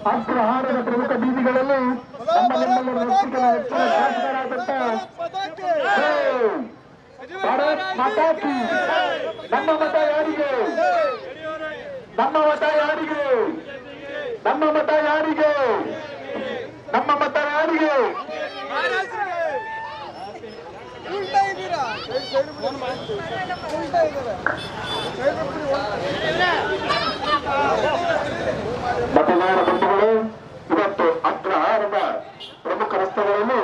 ಅಗ್ರಹಾರದ ಪ್ರಮುಖ ಬೀದಿಗಳಲ್ಲಿ ನಮ್ಮ ನಿಮ್ಮೆಲ್ಲರ ನೆಚ್ಚಿನ ಶಾಸಕರಾದಂತ ಭಾರತ್ ಮಾತಾ ಕಿ ನಮ್ಮ ಮತ ಯಾರಿಗೆ ನಮ್ಮ ಮತ ಯಾರಿಗೆ ನಮ್ಮ ಮತ ಯಾರಿಗೆ ನಮ್ಮ ಮತ ಯಾರಿಗೆ ಮತದಾರ ಬಂಧುಗಳು ಇವತ್ತು ಅಗ್ರಹಾರದ ಪ್ರಮುಖ ರಸ್ತೆಗಳಲ್ಲಿ